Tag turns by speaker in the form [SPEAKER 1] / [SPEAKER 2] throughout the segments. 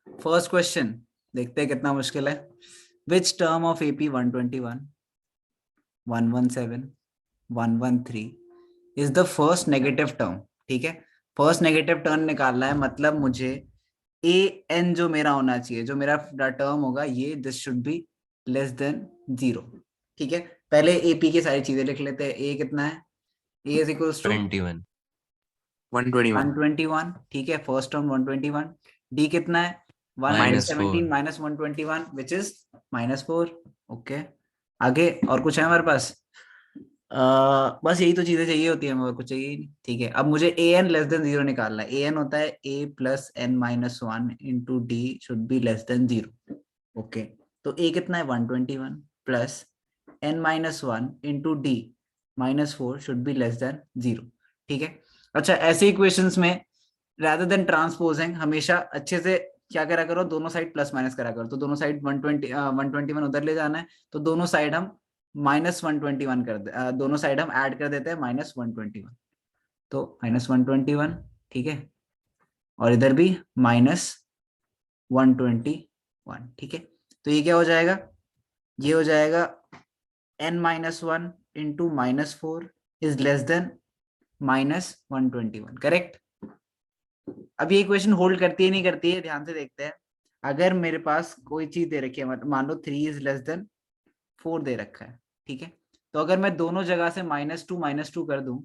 [SPEAKER 1] First question देखते हैं कितना मुश्किल है। Which term of AP 121, 117, 113 is the first negative term. ठीक है, फर्स्ट नेगेटिव टर्म निकालना है, मतलब मुझे ए एन जो मेरा होना चाहिए, जो मेरा टर्म होगा, ये this should be less than 0। ठीक है, पहले एपी की सारी चीजें लिख लेते हैं। ए कितना है? ए इज इक्वल्स टू
[SPEAKER 2] 21
[SPEAKER 3] 121
[SPEAKER 1] 121। ठीक है, फर्स्ट टर्म 121। डी कितना है?
[SPEAKER 2] -4
[SPEAKER 1] 117 माइनस 121 विच इज -4। ओके, आगे और कुछ है हमारे पास? बस यही तो चीजें चाहिए होती है हमें, और कुछ चाहिए ही नहीं। ठीक है, अब मुझे ए एन लेस देन 0 निकालना है। ए एन होता है a plus n minus 1 into d should be less than 0। Okay, तो ए कितना है? 121 plus n minus 1 into d -4 should be less than 0। ठीक है, अच्छा ऐसे इक्वेशंस में rather देन ट्रांसपोजिंग हमेशा अच्छे से क्या करा करो, दोनों साइड प्लस माइनस करा करो। तो दोनों साइड 121 उधर ले जाना है, तो दोनों साइड हम -121 कर दे, दोनों साइड हम ऐड कर देते हैं -121। तो -121, ठीक है, और इधर भी -121। ठीक है, तो ये क्या हो जाएगा? ये हो जाएगा n-1 into -4 is less than -121। Correct? अब ये इक्वेशन होल्ड करती है नहीं करती है, ध्यान से देखते हैं। अगर मेरे पास कोई चीज दे रखी है, मान लो 3 इज लेस देन 4 दे रखा है। ठीक है, तो अगर मैं दोनों जगह से -2 कर दूं,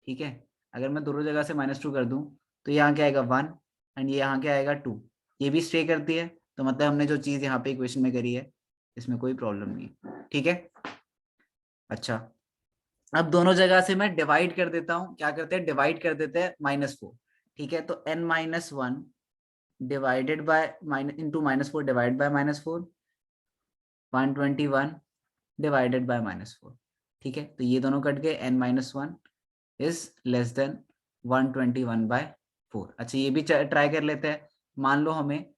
[SPEAKER 1] ठीक है, अगर मैं दोनों जगह से -2 कर दूं, तो यहाँ क्या आएगा? 1, एंड ये यहाँ क्या आएगा? 2। ये भी स्टे करती है, तो मतलब हमने जो चीज यहाँ पे इक्वेशन में करी है, इसमें कोई प्रॉब्लम नहीं है। ठीक है, अच्छा, अब दोनों जगह से मैं डिवाइड कर देता हूँ। क्या करते हैं? डिवाइड कर देते हैं -4। ठीक है, तो n-1 divided by into -4 divide by -4, 121 divided by -4। ठीक है, तो ये दोनों कट गए, n-1 इज लेस देन 121/4। अच्छा, ये भी ट्राई कर लेते हैं। मान लो हमें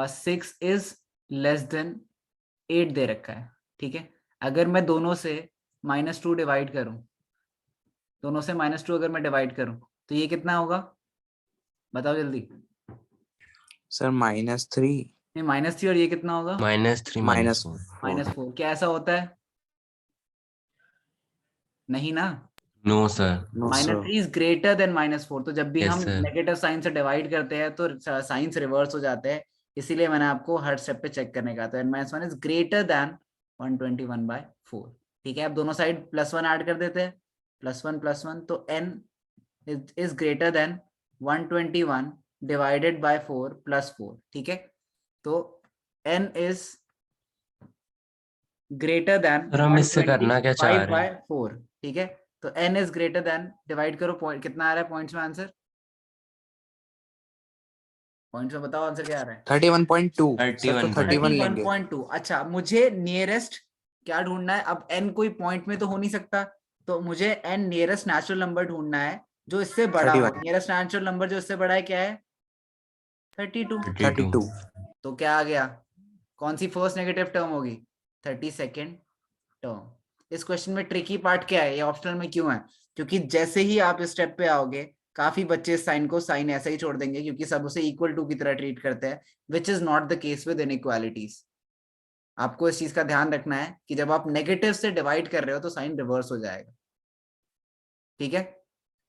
[SPEAKER 1] 6 इज लेस देन 8 दे रखा है। ठीक है, अगर मैं दोनों से -2 डिवाइड करूं, दोनों से -2 अगर मैं डिवाइड करूं, तो ये कितना होगा? बताओ जल्दी।
[SPEAKER 3] सर -3
[SPEAKER 1] नहीं, -3, और ये कितना होगा?
[SPEAKER 2] -3 -4
[SPEAKER 1] -4। क्या ऐसा होता है? नहीं ना,
[SPEAKER 2] no sir.
[SPEAKER 3] No sir
[SPEAKER 1] -3 is greater than -4। तो जब भी
[SPEAKER 2] यस
[SPEAKER 1] हम
[SPEAKER 2] सर।
[SPEAKER 1] नेगेटिव साइन से डिवाइड करते हैं तो साइंस रिवर्स हो जाते हैं। इसीलिए मैंने आपको हर स्टेप पे चेक करने का, तो n-1 इज ग्रेटर देन 121/4। ठीक है, अब दोनों साइड +1 ऐड कर देते हैं, +1 तो n is greater then 121 divided by 4 +4। ठीक है, तो n is greater then
[SPEAKER 2] sir हम इससे करना क्या चाह रहे हैं?
[SPEAKER 1] 125/4। ठीक है, तो n is greater then, divide करो, पॉइंट कितना आ रहा है पॉइंट्स में आंसर? पॉइंट्स में बताओ आंसर क्या आ रहा है?
[SPEAKER 3] 31.2 सर, तो 31 लेंगे।
[SPEAKER 1] 31.2। अच्छा, मुझे नियरेस्ट क्या ढूंढना है? अब n कोई पॉइंट में तो हो नहीं सकता, तो मुझे n नियरेस्ट नेचुरल नंबर ढूंढना है जो इससे बड़ा हो।
[SPEAKER 3] 31
[SPEAKER 1] नियरेस्ट नेचुरल नंबर जो इससे बड़ा है क्या है? 32।
[SPEAKER 3] 32
[SPEAKER 1] तो क्या आ गया? कौन सी फर्स्ट नेगेटिव टर्म होगी? 32nd term. इस क्वेश्चन में ट्रिकी पार्ट क्या है, ये ऑप्शनल में क्यों है? क्योंकि जैसे ही आप इस स्टेप पे आओगे, काफी बच्चे इस साइन को साइन ऐसा ही छोड़ देंगे, क्योंकि सब उसे इक्वल टू की तरह ट्रीट करते हैं, which is not the case with inequalities. आपको इस चीज का ध्यान रखना है कि जब आप नेगेटिव से डिवाइड कर रहे हो तो साइन रिवर्स हो जाएगा। ठीक है,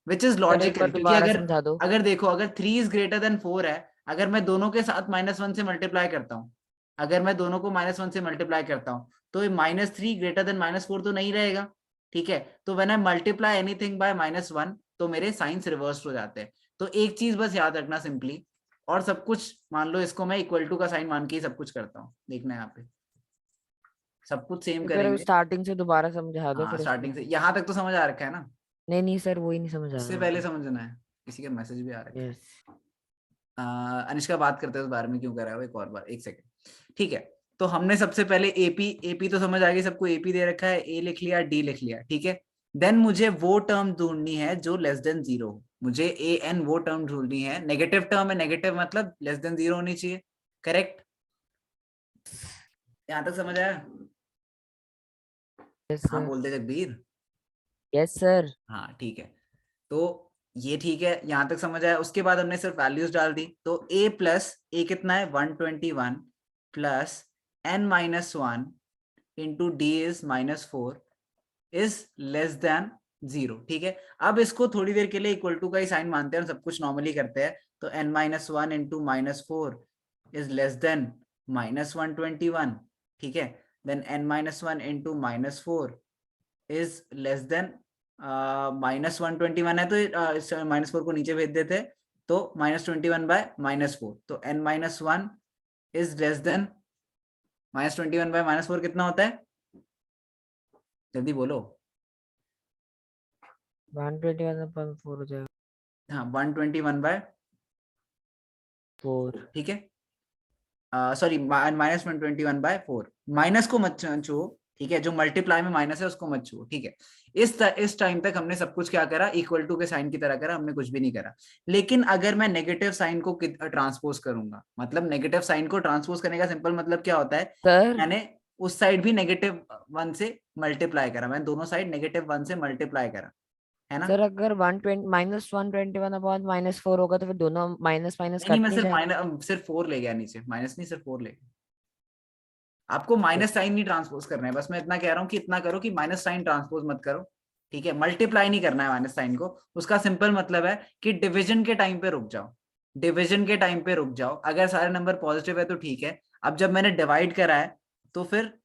[SPEAKER 1] विच इज
[SPEAKER 4] सर एक बार
[SPEAKER 1] लॉजिकल, क्योंकि
[SPEAKER 4] दोबारा
[SPEAKER 1] अगर
[SPEAKER 4] समझा दो।
[SPEAKER 1] अगर देखो, अगर 3 इज ग्रेटर देन 4 है, अगर मैं दोनों के साथ -1 से मल्टीप्लाई करता हूँ, अगर मैं दोनों को -1 से मल्टीप्लाई करता हूँ, तो ये -3 ग्रेटर देन -4 तो नहीं रहेगा। ठीक है, तो when I multiply anything bye -1, तो मेरे साइंस रिवर्स हो जाते हैं। तो एक चीज बस याद रखना सिंपली, और सब कुछ मान लो इसको मैं इक्वल टू का साइन मान के ही सब कुछ करता हूँ। देखना यहाँ पे सब कुछ सेम
[SPEAKER 4] एक बार
[SPEAKER 1] करेंगे।
[SPEAKER 4] स्टार्टिंग से दोबारा समझा दो
[SPEAKER 1] हाँ,
[SPEAKER 4] फिर उसके
[SPEAKER 1] स्टार्टिंग से
[SPEAKER 4] बाद।
[SPEAKER 1] यहाँ तक तो समझ आ रखा है ना?
[SPEAKER 4] नहीं नहीं सर, वही नहीं समझ आ
[SPEAKER 1] उससे
[SPEAKER 4] रहा
[SPEAKER 1] पहले
[SPEAKER 4] मुझे।
[SPEAKER 1] समझना है, किसी का मैसेज भी आ रखा है।
[SPEAKER 4] यस।
[SPEAKER 1] अनुष्का बात करते हैं उस बारे में, क्यों करा है वो, एक और बार, एक सेकंड। ठीक है, तो हमने सबसे पहले एपी, एपी तो समझ आ गई सबको, एपी दे रखा है, ए लिख लिया, डी लिख लिया। ठीक है, देन मुझे वो टर्म ढूंढनी है जो लेस देन 0 हो। मुझे ए एन वो टर्म ढूंढनी है, नेगेटिव टर्म है, नेगेटिव मतलब लेस देन 0 होनी चाहिए। करेक्ट? यहां तक समझ आया?
[SPEAKER 4] यस
[SPEAKER 1] हाँ
[SPEAKER 4] सर।
[SPEAKER 1] बोल दे जगबीर।
[SPEAKER 4] Yes sir.
[SPEAKER 1] हाँ ठीक है, तो ये ठीक है, यहां तक समझ आया। उसके बाद हमने सिर्फ वैल्यूज डाल दी, तो a प्लस ए कितना है 121 plus n minus 1 into D is -4 is less than 0। ठीक है, अब इसको थोड़ी देर के लिए इक्वल टू का ही साइन मानते हैं और सब कुछ नॉर्मली करते हैं। तो n minus 1 into -4 is less than -121। ठीक है, then n minus 1 into -4 is less than -121 है, तो इस -4 को नीचे भेज देते हैं, तो -21 बाय -4, तो n minus 1 is less than -21 by -4 कितना होता है, जल्दी बोलो।
[SPEAKER 4] 121/4 हो जाएगा।
[SPEAKER 1] हाँ 121 बाय
[SPEAKER 4] 4।
[SPEAKER 1] ठीक है, सॉरी -121 बाय 4, माइनस को मत छुओ। ठीक है, जो मल्टीप्लाई में माइनस है उसको मत छुओ। ठीक है, इस टाइम तक हमने सब कुछ क्या करा, इक्वल टू के साइन की तरह करा, हमने कुछ भी नहीं करा। लेकिन अगर मैं नेगेटिव साइन को ट्रांसपोज करूंगा, मतलब नेगेटिव साइन को ट्रांसपोज करने का सिंपल मतलब क्या होता है,
[SPEAKER 4] सर
[SPEAKER 1] मैंने उस साइड भी -1 से मल्टीप्लाई करा, मैंने दोनों साइड -1 से मल्टीप्लाई करा, है ना।
[SPEAKER 4] सर अगर 121/-4 होगा तो फिर दोनों माइनस माइनस
[SPEAKER 1] नहीं,
[SPEAKER 4] कट
[SPEAKER 1] मैं
[SPEAKER 4] नहीं
[SPEAKER 1] सिर्फ
[SPEAKER 4] जाएंगे?
[SPEAKER 1] सिर्फ 4 ले गया नीचे, माइनस नहीं, सिर्फ 4 ले गया। आपको माइनस साइन नहीं ट्रांसपोज करना है, बस मैं इतना कह रहा हूँ कि इतना करो कि माइनस साइन ट्रांसपोज मत करो। ठीक है, मल्टीप्लाई नहीं करना है माइनस साइन को, उसका सिंपल मतलब है कि डिवीजन के टाइम पे रुक जाओ, डिवीजन के टाइम पे रुक जाओ। अगर सारे नंबर पॉजिटिव है तो ठीक है। अब जब मैंने डिवाइड करा है तो फिर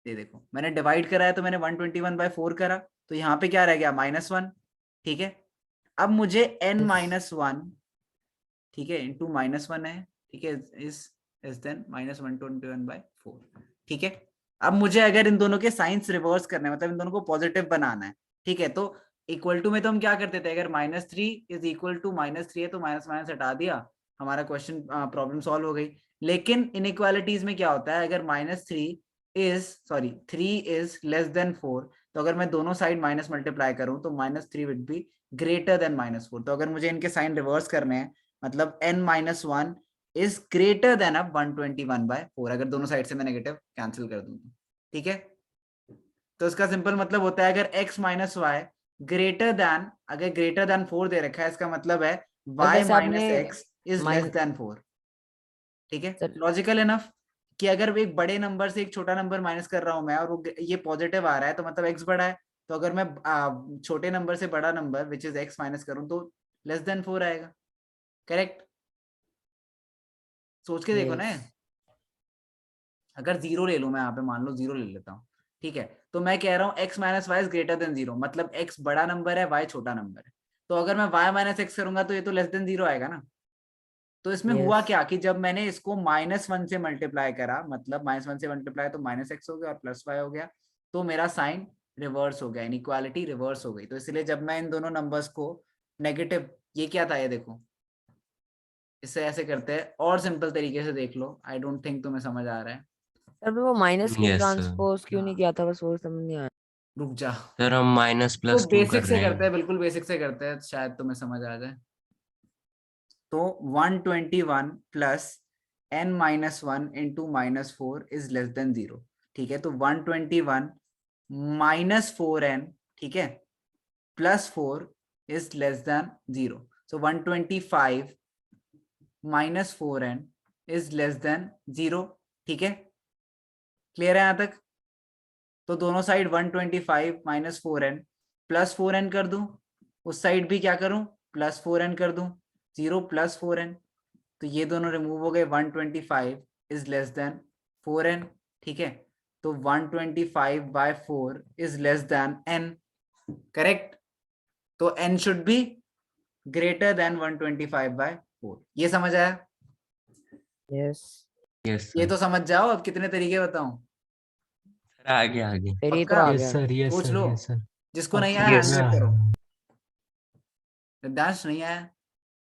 [SPEAKER 1] ये देखो, मैंने डिवाइड करा है तो मैंने 121/4 करा, तो यहाँ पे क्या रह गया -1। ठीक है, अब मुझे n माइनस 1, ठीक है, इंटू -1 है, ठीक है, इज देन -121/4। ठीक है, अब मुझे अगर इन दोनों के साइंस रिवर्स करना है, मतलब इन दोनों को पॉजिटिव बनाना है, ठीक है, तो इक्वल टू में तो हम क्या करते थे, अगर -3 इज इक्वल टू -3 है तो माइनस माइनस हटा दिया, हमारा क्वेश्चन प्रॉब्लम सॉल्व हो गई। लेकिन इनइक्वालिटीज में क्या होता है, अगर -3 इज लेस देन 4, तो अगर मैं दोनों साइड माइनस मल्टीप्लाई करूं तो -3 विड बी ग्रेटर देन -4। तो अगर मुझे इनके साइन रिवर्स करने हैं, मतलब n minus 1 is greater then अब 121/4, अगर दोनों साइड से मैं नेगेटिव कैंसिल कर दूं तो। ठीक है, तो इसका सिंपल मतलब होता है, अगर x minus Y greater than, अगर ग्रेटर देन 4 दे रखा है, इसका मतलब है
[SPEAKER 4] सर
[SPEAKER 1] y
[SPEAKER 4] जैसे आपने
[SPEAKER 1] minus x is less than 4। ठीक है,
[SPEAKER 4] सर
[SPEAKER 1] लॉजिकल इनफ कि अगर एक बड़े नंबर से एक छोटा नंबर माइनस कर रहा हूं मैं और वो ये पॉजिटिव आ रहा है, तो मतलब x बड़ा है, तो अगर मैं छोटे नंबर से बड़ा number which is x minus करूं तो लेस देन 4 आएगा। करेक्ट, सोच के देखो ना।
[SPEAKER 4] यस
[SPEAKER 1] अगर 0 ले लूं मैं, यहाँ पे मान लो 0 ले लेता हूँ, ठीक है, तो मैं कह रहा हूँ x minus Y is greater than 0, मतलब x बड़ा नंबर है, y छोटा नंबर है, तो अगर मैं y माइनस एक्स करूंगा तो ये तो लेस देन 0 आएगा ना। तो इसमें हुआ
[SPEAKER 4] यस
[SPEAKER 1] क्या कि जब मैंने इसको -1 से मल्टीप्लाई करा, मतलब -1 से मल्टीप्लाई तो -x हो गया और +y हो गया, तो मेरा साइन रिवर्स हो गया, इनइक्वालिटी रिवर्स हो गई। तो इसलिए जब मैं इन दोनों नंबर्स को नेगेटिव, ये क्या था, ये देखो, इससे ऐसे करते हैं, और सिंपल तरीके से देख लो, आई डोंट थिंक तुम्हें समझ आ रहा है।
[SPEAKER 4] सर वो माइनस क्यों
[SPEAKER 2] यस सर।
[SPEAKER 4] ट्रांसपोज क्यों नहीं
[SPEAKER 1] हाँ,
[SPEAKER 4] किया था, बस वो समझ नहीं आ
[SPEAKER 1] रुक जा,
[SPEAKER 2] सर हम माइनस
[SPEAKER 1] तो
[SPEAKER 2] प्लस क्यों कर
[SPEAKER 1] बेसिक से
[SPEAKER 2] रहे
[SPEAKER 1] करते
[SPEAKER 2] हैं?
[SPEAKER 1] हैं, बिल्कुल बेसिक से करते हैं, शायद तुम्हें समझ आ जाए। तो 121 plus n minus 1 into -4 is less than 0। ठीक है, तो 121 -4n, ठीक है, +4 is less than 0। So 125 -4n is less than 0। ठीक है, क्लियर है यहां तक। तो दोनों साइड 125 -4n +4n कर दूं, उस साइड भी क्या करूं, +4n कर दूं, 0 +4n, तो ये दोनों रिमूव हो गए, 125 इज लेस देन 4n। ठीक है, तो 125/4 is less than n। Correct, तो n should be greater than 125/4। ये समझ आया।
[SPEAKER 4] यस
[SPEAKER 2] यस
[SPEAKER 1] ये
[SPEAKER 2] सर।
[SPEAKER 1] तो समझ जाओ, अब कितने तरीके बताऊं।
[SPEAKER 2] सर आगे आगे।
[SPEAKER 4] फिर ये तो
[SPEAKER 1] पक्का,
[SPEAKER 4] आ
[SPEAKER 5] यस
[SPEAKER 4] गया।
[SPEAKER 5] सर, यस
[SPEAKER 1] पूछ
[SPEAKER 5] सर,
[SPEAKER 1] लो,
[SPEAKER 5] यस सर।
[SPEAKER 1] जिसको नहीं
[SPEAKER 5] पक्का
[SPEAKER 1] आया हैंड
[SPEAKER 3] Yes.
[SPEAKER 1] रेस करो।
[SPEAKER 5] हाँ।
[SPEAKER 1] डांस नहीं आया,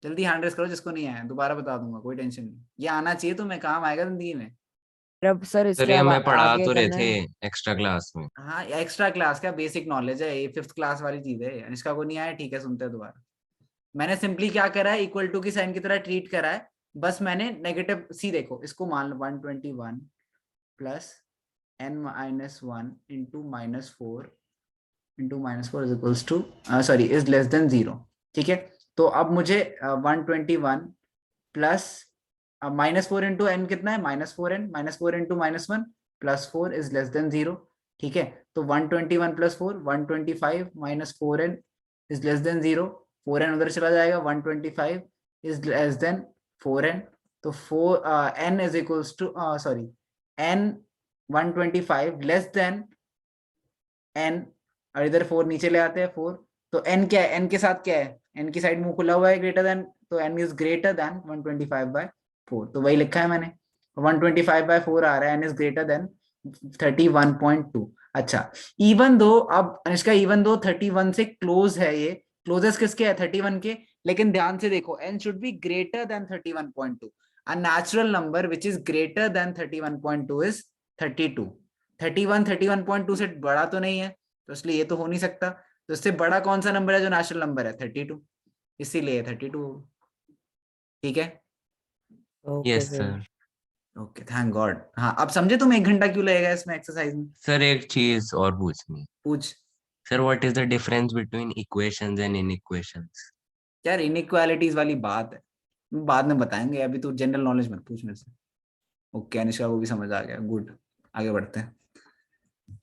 [SPEAKER 1] जल्दी हैंड रेस करो, जिसको नहीं आया दोबारा बता दूंगा, कोई टेंशन नहीं, ये आना चाहिए तुम्हें, काम आएगा जिंदगी में।
[SPEAKER 4] अब सर
[SPEAKER 2] सर
[SPEAKER 4] इसके
[SPEAKER 2] ये
[SPEAKER 4] अब
[SPEAKER 2] हमें पढ़ा
[SPEAKER 4] आगे
[SPEAKER 2] तो रहे
[SPEAKER 4] करना
[SPEAKER 2] थे
[SPEAKER 4] है।
[SPEAKER 2] एक्स्ट्रा क्लास में।
[SPEAKER 1] हाँ, एक्स्ट्रा क्लास क्या, बेसिक नॉलेज है ये, 5th क्लास वाली चीज है। अनिष्का को नहीं आया, ठीक है, सुनते हैं दोबारा। मैंने सिंपली क्या करा है, इक्वल टू की साइन की तरह ट्रीट करा है, बस मैंने नेगेटिव सी, देखो इसको मान लो 121 plus n minus 1 into -4 into -4 is equals to, sorry, is less than 0। ठीक है, तो अब मुझे 121 प्लस -4 इंटू एन कितना है, -4n, -4 into -1 +4 is less than 0। ठीक है, तो 121 + 4 125 -4n is less than 0, 4n उधर चला जाएगा, 125 इज लेस देन 4n, तो 4 n is equals to sorry n 125 less than n, और इधर 4 नीचे ले आते हैं 4, तो n क्या है, n के साथ क्या है, n की साइड मुंह खुला हुआ है, ग्रेटर देन, तो n इज ग्रेटर देन 125/4, तो वही लिखा है मैंने, 125/4 आ रहा है, n इज ग्रेटर देन 31.2। अच्छा, इवन दो, अब अनुष्का इवन दो 31 से क्लोज है, ये क्लोजेस्ट किसके है, 31 के, लेकिन ध्यान से देखो n should be greater than 31.2, a natural number which is greater than 31.2 is 32। 31 31.2 से बड़ा तो नहीं है, तो इसलिए ये तो हो नहीं सकता, तो इससे बड़ा कौन सा नंबर है जो नेचुरल नंबर है, 32, इसीलिए 32। ठीक है,
[SPEAKER 4] okay
[SPEAKER 2] yes
[SPEAKER 4] sir.
[SPEAKER 2] Sir.
[SPEAKER 1] Okay, thank God. हाँ, अब समझे तुम 1 घंटा क्यों लगेगा इसमें एक्सरसाइज में।
[SPEAKER 2] सर एक चीज और पूछनी।
[SPEAKER 1] पूछ।
[SPEAKER 2] Sir what is the difference between equations and inequations?
[SPEAKER 1] यार इनइक्वालिटीज वाली बात है, बाद में बताएंगे, अभी तू जनरल नॉलेज मत पूछ मेरे से। ओके अनुष्का को भी समझ आ गया, गुड, आगे बढ़ते हैं।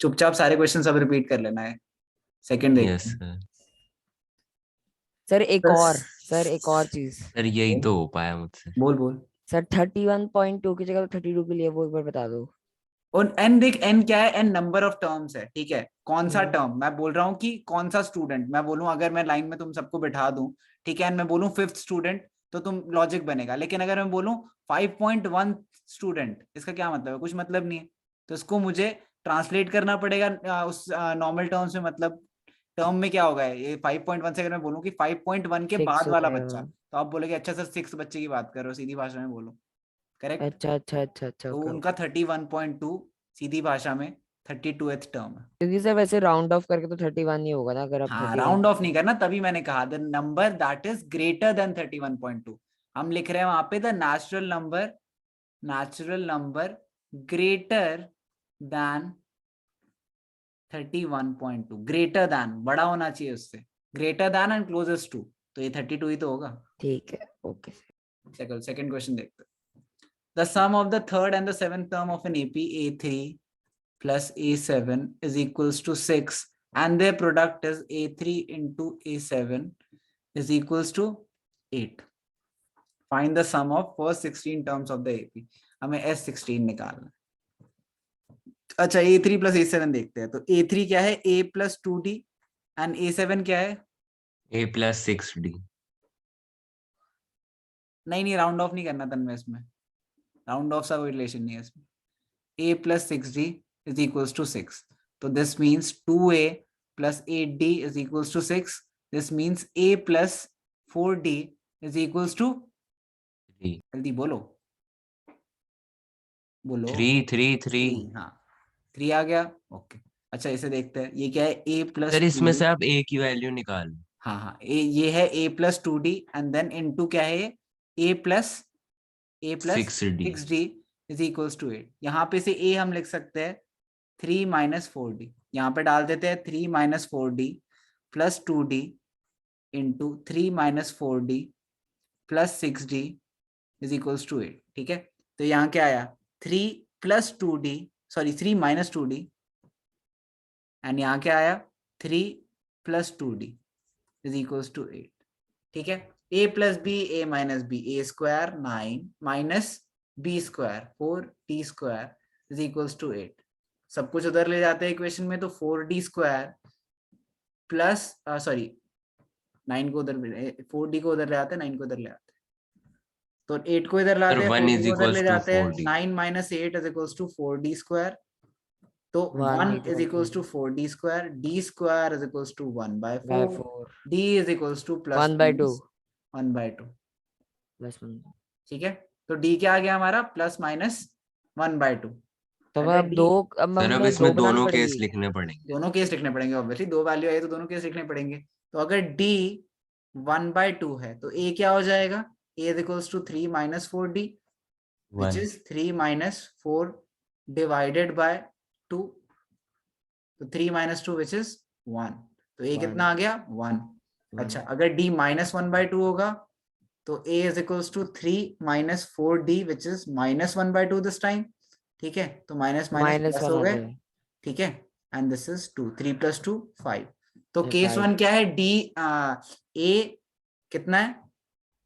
[SPEAKER 1] चुपचाप सारे क्वेश्चन सब रिपीट कर लेना है, सेकंड देखते
[SPEAKER 2] यस
[SPEAKER 1] हैं।
[SPEAKER 2] सर।
[SPEAKER 4] सर एक
[SPEAKER 1] बस।
[SPEAKER 4] और, सर एक और चीज।
[SPEAKER 2] सर यही तो हो पाया मुझसे।
[SPEAKER 1] बोल बोल।
[SPEAKER 4] सर 31.2 की जगह 32 के लिए वो एक बार बता दो।
[SPEAKER 1] और एन देख, एन क्या है, एन नंबर ऑफ टर्म्स है, ठीक है, कौन सा
[SPEAKER 4] हम्म।
[SPEAKER 1] टर्म, मैं बोल रहा हूँ कि कौन सा स्टूडेंट, मैं बोलूँ अगर मैं लाइन में तुम सबको बिठा दूं, ठीक है, एंड मैं बोलूँ 5th स्टूडेंट, तो तुम लॉजिक बनेगा, लेकिन अगर मैं बोलूँ 5.1 स्टूडेंट, इसका क्या मतलब है, कुछ मतलब नहीं है, तो इसको मुझे ट्रांसलेट करना पड़ेगा उस नॉर्मल टर्म्स में, मतलब टर्म में क्या होगा, ये 5.1 से अगर मैं बोलूँ कि 5.1 के
[SPEAKER 4] 6
[SPEAKER 1] बाद
[SPEAKER 4] हो
[SPEAKER 1] वाला बच्चा,
[SPEAKER 4] जाएगा।
[SPEAKER 1] तो आप बोलोगे अच्छा सर 6 बच्चे की बात कर रहे हो, सीधी भाषा में बोलो, करेक्ट,
[SPEAKER 4] अच्छा अच्छा अच्छा अच्छा,
[SPEAKER 1] तो
[SPEAKER 4] ओके
[SPEAKER 1] उनका
[SPEAKER 4] ओके।
[SPEAKER 1] 31.2 सीधी भाषा में 32th टर्म है।
[SPEAKER 4] क्योंकि सर वैसे राउंड ऑफ करके तो 31 नहीं होगा ना, अगर आप
[SPEAKER 1] हाँ,
[SPEAKER 4] 31।
[SPEAKER 1] राउंड ऑफ नहीं करना, तभी मैंने कहा the number that is greater than 31.2, हम लिख रहे हैं वहां पे the natural number greater than 31.2, greater than बड़ा होना चाहिए उससे, greater than and closest to, तो ये 32 ही तो होगा।
[SPEAKER 4] ठीक है, ओके सर।
[SPEAKER 1] चलो सेकंड क्वेश्चन देखते हैं। The sum of the third and the seventh term of an AP A3 plus A7 is equals to 6 and their product is A3 into A7 is equals to 8. Find the sum of first 16 terms of the AP. हमें S16 निकालना है। अच्छा, A3 plus A7 देखते हैं, तो A3 क्या है, A plus 2D and A7 क्या है,
[SPEAKER 2] A plus 6D।
[SPEAKER 1] नहीं राउंड ऑफ नहीं करना तन्मय, इसमें राउंड ऑफ सा कोई रिलेशन नहीं है इसमें। A plus 6D is equals to 6. So this means 2A plus 8D is equals to 6. This means A plus 4D is equals to, जल्दी बोलो बोलो,
[SPEAKER 2] 3 3।
[SPEAKER 1] 3, हाँ 3 आ गया, ओके। अच्छा इसे देखते हैं, ये क्या है, A plus
[SPEAKER 2] सर इसमें
[SPEAKER 1] 2D,
[SPEAKER 2] से आप A की वैल्यू निकाल लो।
[SPEAKER 1] हाँ हाँ, ये है A plus 2D and then into क्या है, A plus
[SPEAKER 2] 6D।
[SPEAKER 1] 6D is equals to 8। यहाँ पे से A हम लिख सकते हैं 3 minus 4D, यहाँ पे डाल देते हैं 3 minus 4D plus 2D into 3 minus 4D plus 6D is equals to 8। ठीक है, तो यहाँ क्या आया, 3 plus 2D, sorry 3 minus 2D, and यहाँ क्या आया, 3 plus 2D is equals to 8। ठीक है, A plus B, A minus B, A square 9 minus B square 4D square is equals to 8। सब कुछ उधर ले जाते हैं इक्वेशन में, तो 4D स्क्वायर प्लस सॉरी 9 को उधर, 4D को उधर ले आते हैं, 9 को उधर ले आते हैं, तो 8 को इधर लाते हैं,
[SPEAKER 2] 1
[SPEAKER 1] 4D
[SPEAKER 2] is
[SPEAKER 1] को उधर ले
[SPEAKER 2] equals to
[SPEAKER 1] जाते हैं,
[SPEAKER 2] 4D।
[SPEAKER 1] 9 minus 8 is equals to 4D square, तो 1 is equals to 4D square, D square is equals to 1/4,
[SPEAKER 4] 4
[SPEAKER 1] D is equals to plus
[SPEAKER 4] 1/2
[SPEAKER 1] 1/2।
[SPEAKER 4] Plus 1।
[SPEAKER 1] ठीक है, तो D क्या आ गया हमारा, प्लस माइनस 1/2।
[SPEAKER 4] तो
[SPEAKER 1] अगर
[SPEAKER 4] अब
[SPEAKER 1] D,
[SPEAKER 4] दो, अब
[SPEAKER 2] सर अब
[SPEAKER 4] हमें दो
[SPEAKER 2] इसमें
[SPEAKER 4] बनानी
[SPEAKER 2] दोनों केस
[SPEAKER 4] पड़ेगी।
[SPEAKER 2] लिखने पड़ेंगे।
[SPEAKER 1] दोनों केस लिखने पड़ेंगे, ऑब्वियसली 2 वैल्यू आई तो दोनों केस लिखने पड़ेंगे, तो अगर D 1/2 है तो A क्या हो जाएगा, A is equals to 3 minus 4D which
[SPEAKER 2] 1।
[SPEAKER 1] is 3 minus 4 divided by 2, तो 3 minus 2 which is 1, तो A
[SPEAKER 4] 1।
[SPEAKER 1] कितना आ गया, 1, अच्छा, अगर d -1/2 होगा तो a is equals to 3 minus 4d which is -1/2 this time. ठीक है, तो माइनस माइनस
[SPEAKER 4] माइनस
[SPEAKER 1] प्लस
[SPEAKER 4] 1
[SPEAKER 1] हो
[SPEAKER 4] आ
[SPEAKER 1] गए.
[SPEAKER 4] जाए.
[SPEAKER 1] ठीक है, एंड दिस इज 2. 3 + 2 5. तो
[SPEAKER 4] ये
[SPEAKER 1] केस 1
[SPEAKER 4] 5.
[SPEAKER 1] क्या है? d a कितना है?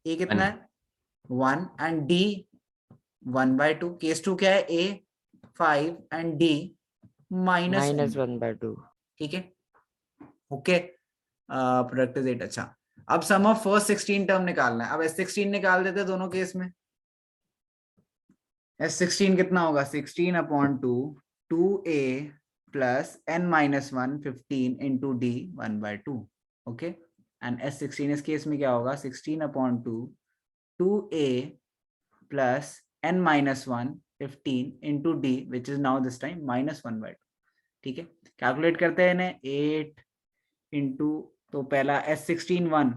[SPEAKER 1] a कितना है? 1 एंड d 1/2. केस 2 क्या है? a 5 and d
[SPEAKER 4] minus
[SPEAKER 1] -1.
[SPEAKER 4] 1/2.
[SPEAKER 1] ठीक है, ओके. Product is 8. अच्छा, अब सम ऑफ फर्स्ट 16 टर्म निकालना है. अब S16 निकाल देते हैं दोनों केस में. S16 कितना होगा? 16/2 2a plus n minus 1 15 into d 1/2. Okay, and S16 इस केस में क्या होगा? 16/2 2a plus n minus 1 15 into d which is now this time -1/2. ठीक है, कैलकुलेट करते हैं इन्हें. 8 इंटू, तो पहला S16 1,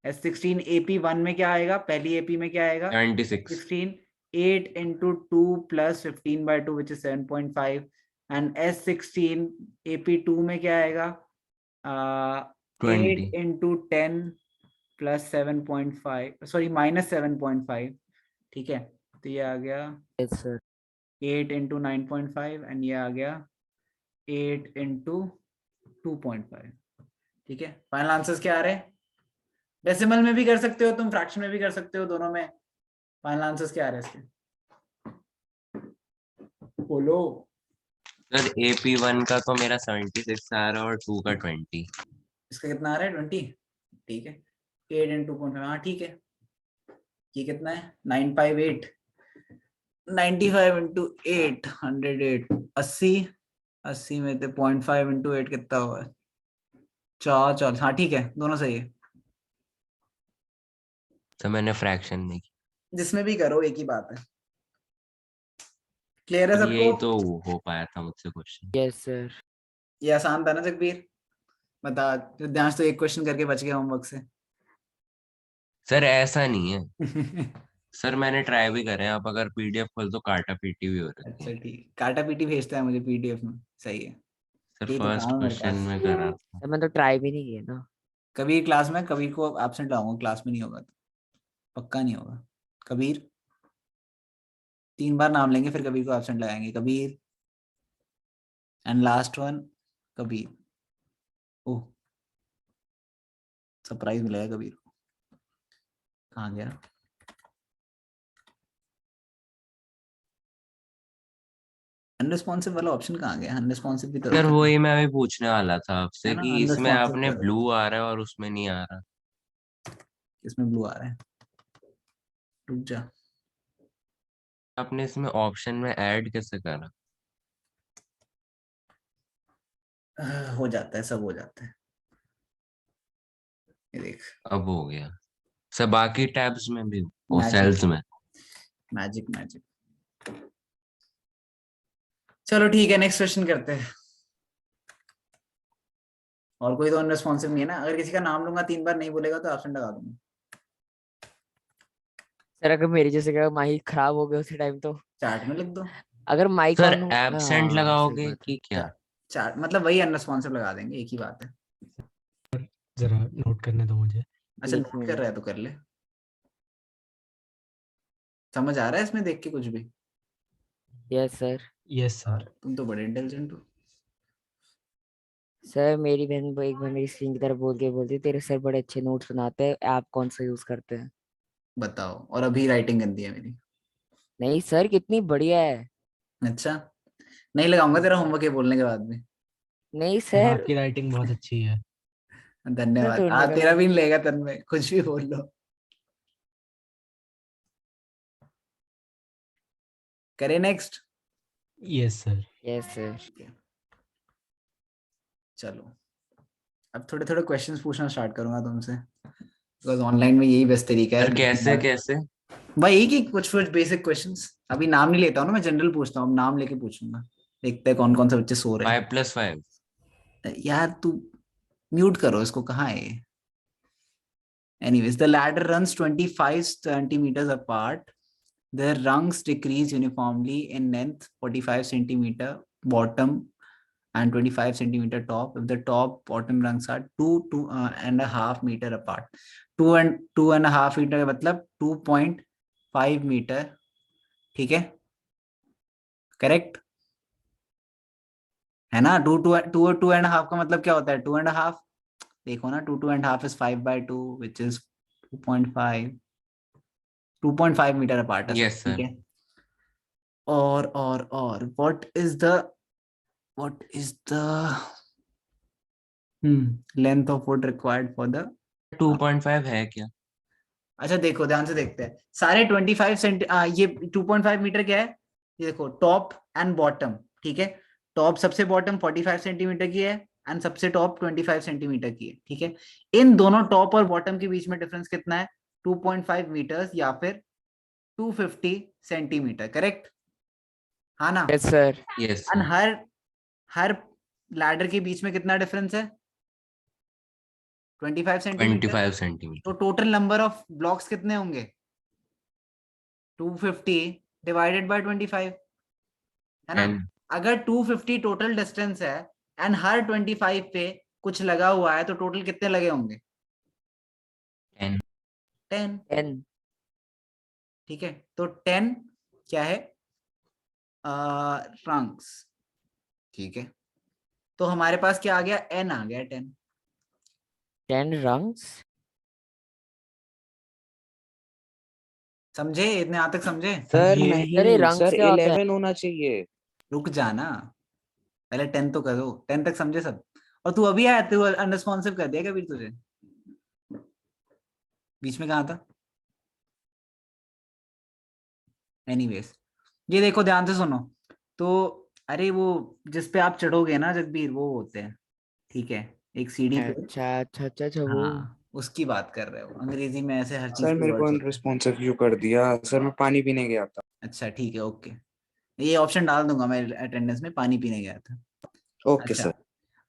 [SPEAKER 1] S16 AP1 में क्या आएगा? पहली AP में क्या आएगा?
[SPEAKER 2] 76.
[SPEAKER 1] 16. 8 into 2 plus 15/2 which is 7.5. and S16 AP2 में क्या आएगा? 8
[SPEAKER 2] 20.
[SPEAKER 1] into 10 plus 7.5, sorry -7.5. ठीक है, तो ये आ गया
[SPEAKER 4] यस सर.
[SPEAKER 1] 8 into 9.5 एंड ये आ गया 8 into 2.5. ठीक है, फाइनल आंसर्स क्या आ रहे हैं? डेसिमल में भी कर सकते हो तुम, फ्रैक्शन में भी कर सकते हो, दोनों में. फाइनल आंसर्स क्या आ रहे हैं इसके? बोलो.
[SPEAKER 2] सर AP1 का तो मेरा 76 आ रहा है और 2 का 20.
[SPEAKER 1] इसका कितना आ रहा है? 20. ठीक है, 8 into 2.5. हाँ ठीक है. ये कितना है? 958. 95 into 8 108. 80 में से 0.5 into 8 कितना हुआ? 4. हाँ ठीक है, दोनों सही है.
[SPEAKER 2] तो मैंने फ्रैक्शन में की.
[SPEAKER 1] जिसमें भी करो एक ही बात है. क्लियर है
[SPEAKER 2] यही
[SPEAKER 1] सबको?
[SPEAKER 2] तो हो पाया था मुझसे क्वेश्चन.
[SPEAKER 4] Yes sir.
[SPEAKER 1] ये आसान था ना जगबीर? बता, ध्यान तो एक क्वेश्चन करके बच गया होमवर्क से.
[SPEAKER 2] सर ऐसा नहीं है सर, मैंने ट्राई भी करे हैं. आप अगर PDF खोल तो काटा पीटी भी हो रही
[SPEAKER 1] अच्छा
[SPEAKER 2] है.
[SPEAKER 1] ठीक, काटा पीटी भेजता है मुझे PDF में. सही है,
[SPEAKER 2] सर
[SPEAKER 1] यही तो
[SPEAKER 2] फर्स्ट
[SPEAKER 1] काम है मेरे
[SPEAKER 2] क्वेश्चन
[SPEAKER 1] पास.
[SPEAKER 2] में करा था.
[SPEAKER 4] सर मैं तो ट्राई भी नहीं किया ना.
[SPEAKER 1] कबीर क्लास में, कबीर को एब्सेंट लाऊंगा, क्लास में नहीं होगा तो पक्का नहीं होगा. कबीर 3 बार नाम लेंगे फिर कबीर को एब्सेंट लगाएंगे. Kabir and last one Kabir. Oh, surprise मिलेगा कबीर को. कहाँ गया? अनरिस्पॉन्सिव वाला ऑप्शन कहाँ गया? अनरिस्पॉन्सिव भी तो
[SPEAKER 2] सर
[SPEAKER 1] रखा है.
[SPEAKER 2] वही मैं भी पूछने वाला था
[SPEAKER 1] है
[SPEAKER 2] आपसे
[SPEAKER 1] ना,
[SPEAKER 2] कि इसमें
[SPEAKER 1] अनरिस्पॉन्सिव
[SPEAKER 2] आपने
[SPEAKER 1] कर दो.
[SPEAKER 2] ब्लू आ रहा है और उसमें नहीं आ रहा.
[SPEAKER 1] इसमें ब्लू आ रहा है. रुक जा.
[SPEAKER 2] आपने इसमें ऑप्शन में ऐड कैसे करा?
[SPEAKER 1] हो जाता है, सब हो जाता है. ये देख,
[SPEAKER 2] अब हो गया. सर बाकी टैब्स में भी वो
[SPEAKER 1] मैजिक
[SPEAKER 2] सेल्स में.
[SPEAKER 1] Magic magic. चलो ठीक है, नेक्स्ट क्वेश्चन करते हैं. और कोई तो अनरिस्पॉन्सिव नहीं है ना? अगर किसी का नाम लूंगा 3 बार नहीं बोलेगा तो एब्सेंट लगा दूंगा.
[SPEAKER 4] सर अगर मेरी जैसे का माइक खराब हो गया उसी टाइम तो.
[SPEAKER 1] चैट में लिख दो.
[SPEAKER 4] अगर माइक
[SPEAKER 2] सर
[SPEAKER 4] ऑन हो.
[SPEAKER 2] एब्सेंट
[SPEAKER 4] हाँ सही
[SPEAKER 2] लगाओगे
[SPEAKER 4] बात है.
[SPEAKER 2] कि क्या?
[SPEAKER 1] चैट मतलब वही अनरिस्पॉन्सिव लगा देंगे, एक ही बात है.
[SPEAKER 5] जरा नोट करने दो मुझे.
[SPEAKER 1] अच्छा,
[SPEAKER 4] एक
[SPEAKER 1] नोट कर
[SPEAKER 4] मिनट.
[SPEAKER 1] रहा है तो कर ले. समझ आ रहा है इसमें देख के कुछ भी?
[SPEAKER 4] Yes sir.
[SPEAKER 5] Yes sir.
[SPEAKER 1] तुम तो बड़े इंटेलिजेंट हो.
[SPEAKER 4] सर मेरी बहन एक बार मेरी स्क्रीन की तरफ बोलती तेरे सर बड़े अच्छे नोट्स बनाते हैं, ऐप कौन सा यूज करते हैं?
[SPEAKER 1] बताओ, और अभी राइटिंग गंदी है मेरी.
[SPEAKER 4] नहीं सर कितनी बढ़िया है.
[SPEAKER 1] अच्छा, नहीं लगाऊंगा तेरा होमवर्क ये बोलने के बाद भी.
[SPEAKER 4] नहीं
[SPEAKER 5] सर
[SPEAKER 4] सर.
[SPEAKER 5] आपकी राइटिंग बहुत अच्छी है.
[SPEAKER 1] धन्यवाद.
[SPEAKER 4] तोड़ने
[SPEAKER 1] हाँ,
[SPEAKER 4] का
[SPEAKER 1] तेरा
[SPEAKER 4] भी.
[SPEAKER 1] भी नहीं लेगा तन्मय, कुछ भी बोल लो. करे next.
[SPEAKER 5] Yes sir.
[SPEAKER 4] Yes sir.
[SPEAKER 1] चलो, अब थोड़े थोड़े क्वेश्चंस पूछना स्टार्ट करूंगा तुमसे, बिकॉज ऑनलाइन में यही बेस्ट तरीका
[SPEAKER 2] सर
[SPEAKER 1] है.
[SPEAKER 2] कैसे कैसे?
[SPEAKER 1] वही कि कुछ कुछ बेसिक क्वेश्चंस. अभी नाम नहीं लेता हूँ ना मैं, जनरल पूछता हूँ. नाम लेके पूछूंगा, देखते हैं कौन कौन से बच्चे सो रहे
[SPEAKER 2] 5+5.
[SPEAKER 1] हैं. यार तू म्यूट करो इसको, कहाँ है ये? Anyways, the ladder runs 25 centimeters apart. The rungs decrease uniformly in length 45 centimeter bottom and 25 centimeter top if the top bottom rungs are 2.5 meter apart. 2.5 metre का मतलब 2.5 मीटर, ठीक है, करेक्ट है ना? 2.5 का मतलब क्या होता है? 2.5, देखो ना, 2.5 is 5/2 which is 2.5 metre apart है,
[SPEAKER 2] Yes,
[SPEAKER 1] ठीक
[SPEAKER 2] sir.
[SPEAKER 1] है। और what is the length of wood required for the
[SPEAKER 2] 2.5 है क्या?
[SPEAKER 1] अच्छा देखो, ध्यान से देखते हैं सारे 25 ये 2.5 मीटर क्या है? ये देखो, टॉप एंड बॉटम, ठीक है। टॉप सबसे बॉटम 45 सेंटीमीटर की है एंड सबसे टॉप 25 सेंटीमीटर की है, ठीक है। इन दोनों टॉप और बॉटम के बीच में डिफरेंस कितना है? 2.5 मीटर्स या फिर 250 सेंटीमीटर, करेक्ट? हाँ ना?
[SPEAKER 4] Yes sir.
[SPEAKER 2] Yes,
[SPEAKER 1] and
[SPEAKER 2] sir.
[SPEAKER 1] Her ladder के बीच में कितना डिफरेंस है? 25 सेंटीमीटर।
[SPEAKER 2] 25 centimeter.
[SPEAKER 1] तो टोटल नंबर ऑफ ब्लॉक्स कितने होंगे? 250 डिवाइडेड बाय 25, है ना?
[SPEAKER 2] 10.
[SPEAKER 1] अगर 250 टोटल डिस्टेंस है एंड हर 25 पे कुछ लगा हुआ है तो टोटल कितने लगे होंगे?
[SPEAKER 2] 10.
[SPEAKER 1] 10,
[SPEAKER 4] 10।
[SPEAKER 1] ठीक है। तो 10 क्या है? रंग्स, ठीक है। तो हमारे पास क्या आ गया? n आ गया 10।
[SPEAKER 4] 10 rungs।
[SPEAKER 1] समझे? इतने यहाँ तक समझे?
[SPEAKER 3] सर
[SPEAKER 5] ये-
[SPEAKER 3] नहीं,
[SPEAKER 4] सर ये रंग्स
[SPEAKER 3] सर
[SPEAKER 4] क्या होता है?
[SPEAKER 3] 11 होना चाहिए।
[SPEAKER 1] रुक जाना, पहले 10 तो करो, 10 तक समझे सब। और तू अभी आया, तू अनरिस्पॉन्सिव कर दिया क्या फिर तुझे? बीच में कहा था? एनीवेज, ये देखो ध्यान से सुनो। तो अरे वो जिस पे आप चढ़ोगे ना जगबीर, वो होते हैं, ठीक है, एक सीढ़ी पे।
[SPEAKER 4] अच्छा अच्छा अच्छा अच्छा वो।
[SPEAKER 1] हाँ, उसकी बात कर रहे हो। अंग्रेजी में ऐसे हर चीज
[SPEAKER 3] सर
[SPEAKER 1] के
[SPEAKER 3] मेरे को
[SPEAKER 1] वर्ड्स होते हैं।
[SPEAKER 3] अनरिस्पॉन्सिव क्यों कर दिया? सर मैं पानी पीने गया था।
[SPEAKER 1] अच्छा ठीक है, ओके, ये ऑप्शन डाल दूंगा मैं अटेंडेंस में, पानी पीने गया था।
[SPEAKER 3] ओके
[SPEAKER 1] अच्छा,
[SPEAKER 3] सर।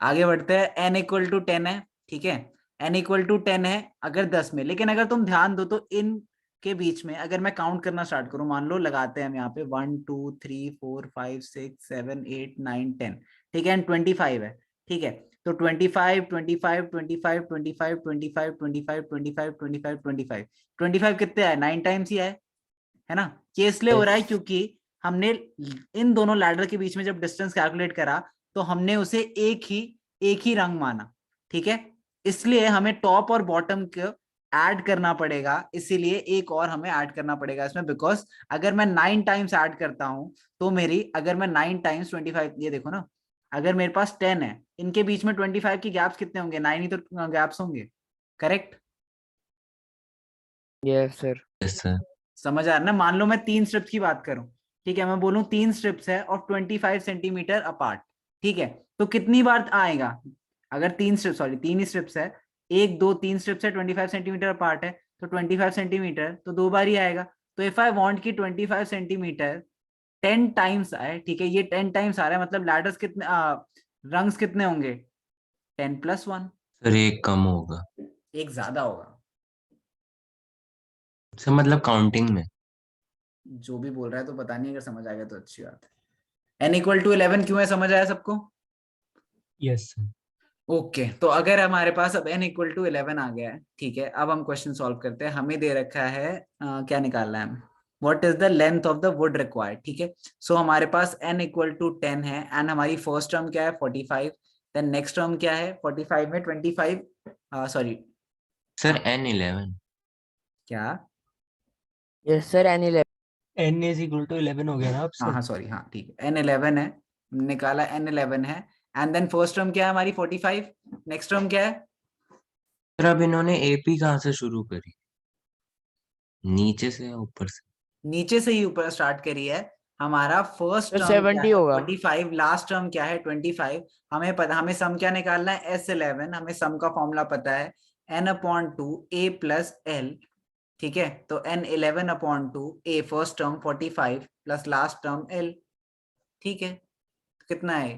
[SPEAKER 1] आगे बढ़ते हैं। n = 10 है, ठीक है। n = 10 है अगर 10 में, लेकिन अगर तुम ध्यान दो तो इन के बीच में अगर मैं काउंट करना स्टार्ट करूं, मान लो लगाते हैं हम यहाँ पे 1 2 3 4 5 6 7 8 9 10, ठीक है, एंड 25 है, ठीक है। तो 25 25 25 25 25 25 25 25 25 25 कितने आए? 9 टाइम्स ही आए, है ना? ये इसलिए हो रहा है क्योंकि हमने इन दोनों लैडर के बीच में जब डिस्टेंस कैलकुलेट करा तो हमने उसे एक ही रंग माना, ठीक है। इसलिए हमें टॉप और बॉटम को ऐड करना पड़ेगा, इसीलिए एक और हमें ऐड करना पड़ेगा इसमें, बिकॉज अगर मैं 9 टाइम्स ऐड करता हूं तो मेरी, अगर मैं 9 टाइम्स 25, ये देखो ना, अगर मेरे पास 10 है, इनके बीच में 25 की गैप्स कितने होंगे? 9 ही तो गैप्स होंगे, correct?
[SPEAKER 4] Yes sir.
[SPEAKER 2] Yes, sir.
[SPEAKER 1] समझ आ रहा है ना? मान लो मैं 3 स्ट्रिप्स की बात करूं, ठीक है, मैं बोलूं 3 स्ट्रिप्स है और 25 सेंटीमीटर अपार्ट, ठीक है, तो कितनी बार आएगा? अगर 3 ही स्ट्रिप्स है, 1 2 3 स्ट्रिप्स है, 25 सेंटीमीटर अपार्ट है, तो 25 सेंटीमीटर तो 2 बार ही आएगा। तो इफ आई वांट कि 25 सेंटीमीटर 10 टाइम्स आए, ठीक है, ये 10 टाइम्स आ रहा है, मतलब लैडर्स कितने, रंग्स कितने होंगे? 10+1,
[SPEAKER 2] सर एक कम होगा।
[SPEAKER 1] एक ज्यादा होगा।
[SPEAKER 2] सर मतलब काउंटिंग में।
[SPEAKER 1] जो भी बोल रहा है तो पता नहीं, अगर समझ आ गया तो अच्छी बात है। n = 11 क्यों है, समझ आया सबको?
[SPEAKER 5] Yes sir.
[SPEAKER 1] ओके, तो अगर हमारे पास अब n = 11 आ गया है, ठीक है, अब हम क्वेश्चन सॉल्व करते हैं। हमें दे रखा है क्या निकालना है? What is the length of the wood required, ठीक है। सो हमारे पास n = 10 है एंड हमारी फर्स्ट टर्म क्या है? 45। देन नेक्स्ट टर्म क्या है? 45 में 25, सॉरी,
[SPEAKER 2] सर N11.
[SPEAKER 1] क्या?
[SPEAKER 4] Yes sir N11।
[SPEAKER 5] n = 11 हो गया ना अब
[SPEAKER 1] हाँ
[SPEAKER 5] सर?
[SPEAKER 1] हाँ सॉरी, हाँ ठीक है, n11 है, निकाला n11 है। एंड देन फर्स्ट टर्म क्या है हमारी? 45। नेक्स्ट टर्म क्या है?
[SPEAKER 2] सर अब इन्होंने AP कहाँ से शुरू करी? नीचे से या ऊपर से?
[SPEAKER 1] नीचे से ही ऊपर स्टार्ट करी है। हमारा फर्स्ट
[SPEAKER 4] सर
[SPEAKER 1] टर्म क्या
[SPEAKER 4] 70
[SPEAKER 1] है?
[SPEAKER 4] होगा।
[SPEAKER 1] 45। लास्ट टर्म क्या है? 25। हमें पता, हमें सम क्या निकालना है? S11। हमें सम का फॉर्मूला पता है, n/2 a + l, ठीक है। तो n11/2 a first term 45 plus last term l, ठीक है। तो कितना है?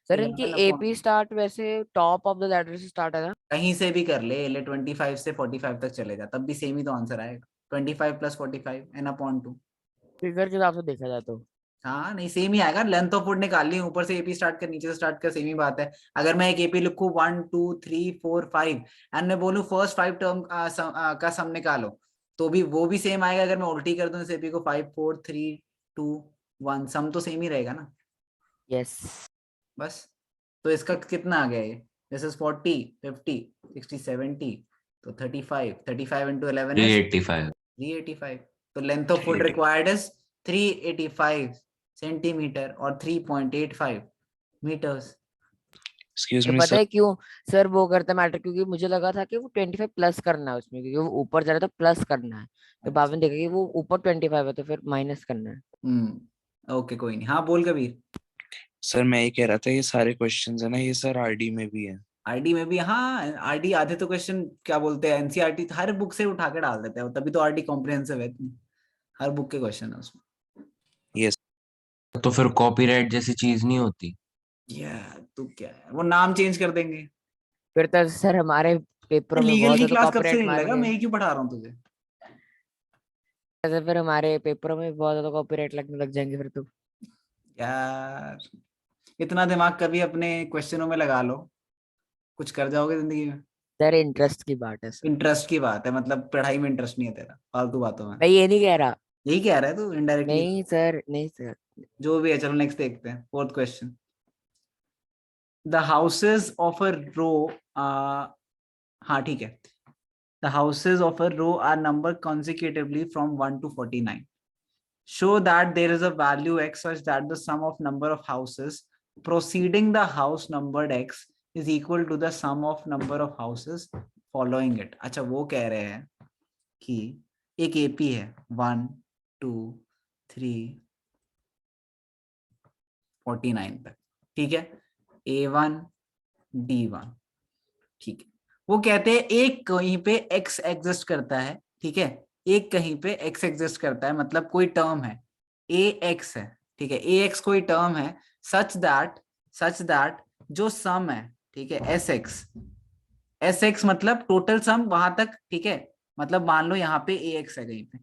[SPEAKER 4] सर इनकी
[SPEAKER 1] 11/2।
[SPEAKER 4] AP स्टार्ट वैसे टॉप ऑफ द लैडर से स्टार्ट है ना?
[SPEAKER 1] कहीं से भी कर ले 25 से 45 तक चलेगा, तब भी सेम ही तो आंसर आएगा। 25 + 45 n/2।
[SPEAKER 4] फिगर के हिसाब से देखा जाए तो
[SPEAKER 1] हाँ नहीं सेम ही आएगा, लेंथ ऑफ वुड निकाल ली, ऊपर से एपी स्टार्ट कर नीचे से स्टार्ट कर, सेम ही बात है। अगर मैं एक एपी लिखूं 1 2 3 4 5 एंड मैं बोलूं फर्स्ट 5 टर्म का सम निकालो, तो भी वो भी सेम आएगा। अगर मैं उल्टी कर दूं इस एपी को 5 4 3 2 1, सम तो सेम ही रहेगा ना।
[SPEAKER 4] यस
[SPEAKER 1] बस तो इसका कितना आ गया ये, दिस इज 40 50 60 70, तो 35 35 into 11 is
[SPEAKER 2] 385।
[SPEAKER 1] 385। तो length of would
[SPEAKER 3] 385
[SPEAKER 1] required is 385 centimetre और 3.85 meters।
[SPEAKER 3] एक्सक्यूज
[SPEAKER 4] ये
[SPEAKER 3] मी
[SPEAKER 4] पता
[SPEAKER 3] सर,
[SPEAKER 4] है क्यों सर वो करता मैटर, क्योंकि मुझे लगा था कि वो 25 प्लस करना है उसमें, क्योंकि वो ऊपर जा रहा है तो प्लस करना है, तो बाद में देखा कि वो ऊपर 25 है तो फिर माइनस करना है।
[SPEAKER 1] ओके कोई नहीं, हाँ बोल कबीर।
[SPEAKER 3] सर मैं ये कह रहा था ये सारे क्वेश्चंस है ना ये सर आरडी में भी है।
[SPEAKER 1] आरडी में भी, हाँ आरडी आधे तो क्वेश्चन क्या बोलते हैं एनसीईआरटी हर बुक से उठा के डाल देते हैं, तभी तो आरडी कॉम्प्रिहेंसिव है इतनी, हर बुक के क्वेश्चन है उसमें।
[SPEAKER 3] यस
[SPEAKER 2] तो फिर कॉपीराइट जैसी चीज नहीं होती?
[SPEAKER 1] यार तू क्या है, वो नाम चेंज कर देंगे।
[SPEAKER 4] फिर तो सर हमारे पेपरों में
[SPEAKER 1] लीगल
[SPEAKER 4] बहुत
[SPEAKER 1] की
[SPEAKER 4] ज्यादा
[SPEAKER 1] क्लास कब से
[SPEAKER 4] कॉपीराइट
[SPEAKER 1] नहीं लगा,
[SPEAKER 4] मारेंगे।
[SPEAKER 1] मैं ही क्यों पढ़ा रहा हूँ तुझे।
[SPEAKER 4] ऐसे फिर हमारे पेपरों में बहुत ज्यादा कॉपीराइट लगने लग जाएंगे फिर तो।
[SPEAKER 1] यार इतना दिमाग कभी अपने क्वेश्चनों में लगा लो, कुछ कर जाओगे जिंदगी में।
[SPEAKER 4] सर इंटरेस्ट की बात है सर।
[SPEAKER 1] इंटरेस्ट की बात है, मतलब पढ़ाई में इंटरेस्ट नहीं है तेरा, फालतू बातों में।
[SPEAKER 4] मैं ये नहीं कह रहा।
[SPEAKER 1] यही कह रहा है तू इनडायरेक्टली।
[SPEAKER 4] नहीं सर, नहीं सर।
[SPEAKER 1] जो भी है चलो नेक्स्ट देखते हैं, fourth question. The houses of a row, हाँ ठीक है, the houses of a row are number consecutively from 1 to 49. Show that there is a value x such that the sum of number of houses preceding the house numbered x is equal to the sum of number of houses following it। अच्छा वो कह रहे हैं कि एक AP है 1 2 3 49 तक, ठीक है, A1 D1, ठीक है। वो कहते हैं एक कहीं पे x एग्जिस्ट करता है, ठीक है, एक कहीं पे x एग्जिस्ट करता है, मतलब कोई टर्म है ax है, ठीक है, ax कोई टर्म है सच दैट जो सम है, ठीक है, sx मतलब टोटल सम वहां तक, ठीक है, मतलब मान लो यहाँ पे ax है कहीं पे,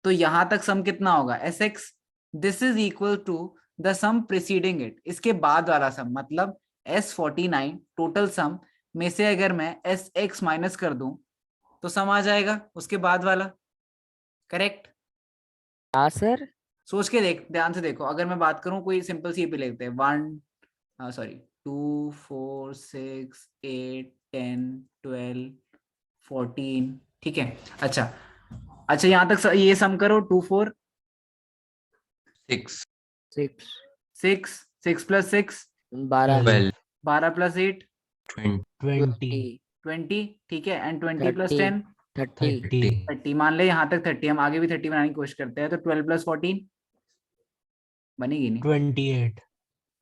[SPEAKER 1] तो यहां तक सम कितना होगा sx, this is equal to the sum preceding it, इसके बाद वाला सम, मतलब S49 टोटल सम में से अगर मैं sx माइनस कर दूं तो सम आ जाएगा उसके बाद वाला, करेक्ट।
[SPEAKER 4] हाँ सर।
[SPEAKER 1] सोच के देख, ध्यान से देखो, अगर मैं बात करूं कोई सिंपल सी एपी लेते हैं 1 सॉरी 2 4 6 8 10 12 14, ठीक है। अच्छा अच्छा यहाँ तक ये सम करो 2 4
[SPEAKER 2] 6
[SPEAKER 4] 6
[SPEAKER 1] 6 प्लस 6
[SPEAKER 4] 12
[SPEAKER 2] 12
[SPEAKER 1] 12 प्लस 8
[SPEAKER 5] 20
[SPEAKER 1] 20, ठीक है, एंड 20 प्लस
[SPEAKER 4] 30
[SPEAKER 1] 10
[SPEAKER 4] 30
[SPEAKER 5] 30
[SPEAKER 1] 30, मान ले यहाँ तक 30, हम आगे भी 30 बनाने की कोशिश करते हैं, तो 12 प्लस 14 बनेगी नहीं,
[SPEAKER 5] 28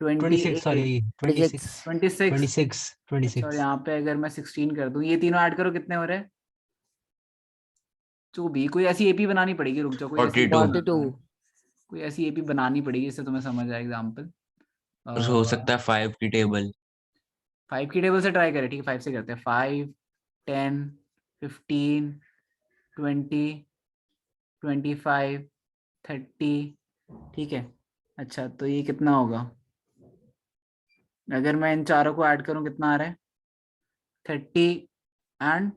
[SPEAKER 5] 26 सॉरी
[SPEAKER 4] 26
[SPEAKER 5] 26
[SPEAKER 1] 26।
[SPEAKER 5] 26
[SPEAKER 1] अच्छा और यहाँ पे अगर मैं 16 कर दूं, ये तीनों ऐड करो कितने हो रहे हैं, जो भी कोई ऐसी एपी बनानी पड़ेगी, रुक जाओ, कोई ऐसी
[SPEAKER 4] 42
[SPEAKER 1] कोई ऐसी एपी बनानी पड़ेगी, इससे तुम्हें समझ आए एग्जाम्पल।
[SPEAKER 2] हो सकता है 5 की टेबल।
[SPEAKER 1] 5 की टेबल से ट्राई करें, ठीक है, 5 से करते हैं, 5 10 15 20 25 30, ठीक है। अच्छा तो ये कितना होगा, अगर मैं इन चारों को ऐड करूं कितना आ रहा है, 30 एंड